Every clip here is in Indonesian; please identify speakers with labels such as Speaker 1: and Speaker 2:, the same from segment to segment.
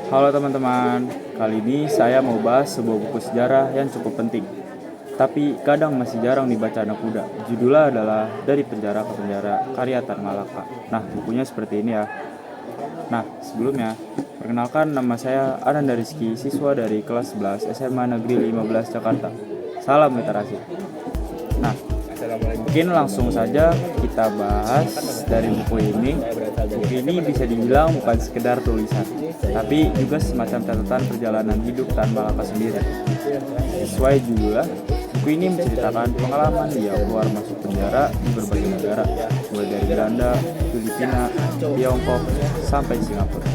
Speaker 1: Halo teman-teman, kali ini saya mau bahas sebuah buku sejarah yang cukup penting, tapi kadang masih jarang dibaca anak muda. Judulnya adalah Dari Penjara ke Penjara, karya Tan Malaka. Nah, bukunya seperti ini ya. Nah, sebelumnya, perkenalkan nama saya Ananda Rizky, siswa dari kelas 11 SMA Negeri 15 Jakarta. Salam literasi. Nah, mungkin langsung saja kita bahas dari buku ini. Buku ini bisa dibilang bukan sekedar tulisan, tapi juga semacam catatan perjalanan hidup Tan Malaka sendiri. Sesuai judulnya, buku ini menceritakan pengalaman dia keluar masuk penjara di berbagai negara, mulai dari Belanda, Filipina, Tiongkok, sampai Singapura.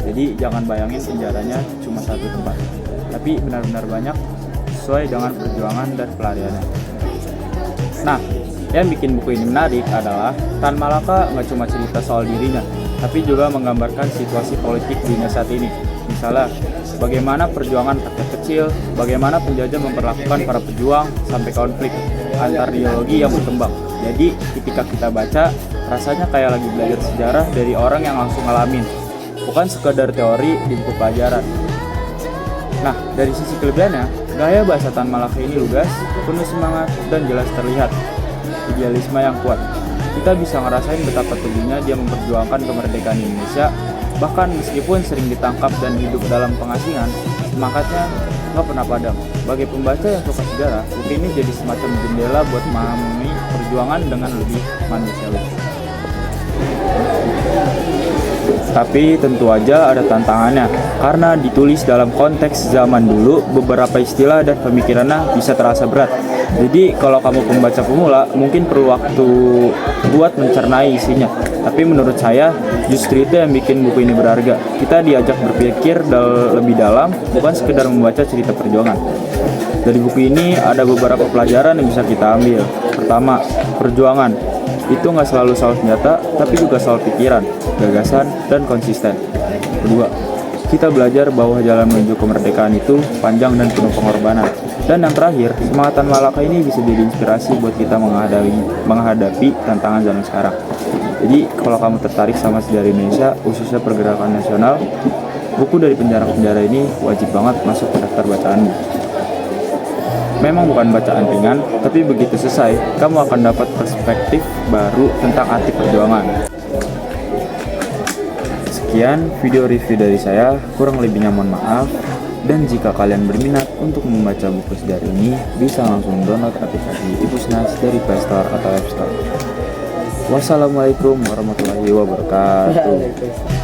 Speaker 1: Jadi jangan bayangin penjaranya cuma satu tempat, tapi benar-benar banyak sesuai dengan perjuangan dan pelariannya. Nah, yang bikin buku ini menarik adalah Tan Malaka nggak cuma cerita soal dirinya, tapi juga menggambarkan situasi politik dunia saat ini. Misalnya, bagaimana perjuangan rakyat kecil, bagaimana penjajah memperlakukan para pejuang, sampai konflik antar ideologi yang berkembang. Jadi, ketika kita baca, rasanya kayak lagi belajar sejarah dari orang yang langsung ngalamin, bukan sekadar teori di buku pelajaran. Nah, dari sisi kelebihannya, gaya bahasa Tan Malaka ini lugas, penuh semangat, dan jelas terlihat idealisme yang kuat. Kita bisa ngerasain betapa teguhnya dia memperjuangkan kemerdekaan Indonesia. Bahkan meskipun sering ditangkap dan hidup dalam pengasingan, semangatnya nggak pernah padam. Bagi pembaca yang suka sejarah, buku ini jadi semacam jendela buat memahami perjuangan dengan lebih manusiawi. Tapi tentu aja ada tantangannya, karena ditulis dalam konteks zaman dulu, beberapa istilah dan pemikirannya bisa terasa berat. Jadi kalau kamu pembaca pemula, mungkin perlu waktu buat mencernai isinya. Tapi menurut saya, justru itu yang bikin buku ini berharga. Kita diajak berpikir lebih dalam, bukan sekedar membaca cerita perjuangan. Dari buku ini ada beberapa pelajaran yang bisa kita ambil. Pertama, perjuangan itu nggak selalu soal senjata, tapi juga soal pikiran, gagasan, dan konsisten. Kedua, kita belajar bahwa jalan menuju kemerdekaan itu panjang dan penuh pengorbanan. Dan yang terakhir, semangat Tan Malaka ini bisa jadi inspirasi buat kita menghadapi tantangan zaman sekarang. Jadi, kalau kamu tertarik sama sejarah Indonesia, khususnya pergerakan nasional, buku Dari Penjara ke Penjara ini wajib banget masuk ke daftar bacaanmu. Memang bukan bacaan ringan, tapi begitu selesai, kamu akan dapat perspektif baru tentang arti perjuangan. Sekian video review dari saya, kurang lebihnya mohon maaf. Dan jika kalian berminat untuk membaca buku sejarah ini, bisa langsung download aplikasi Ipusnas dari Play Store atau App Store. Wassalamualaikum warahmatullahi wabarakatuh.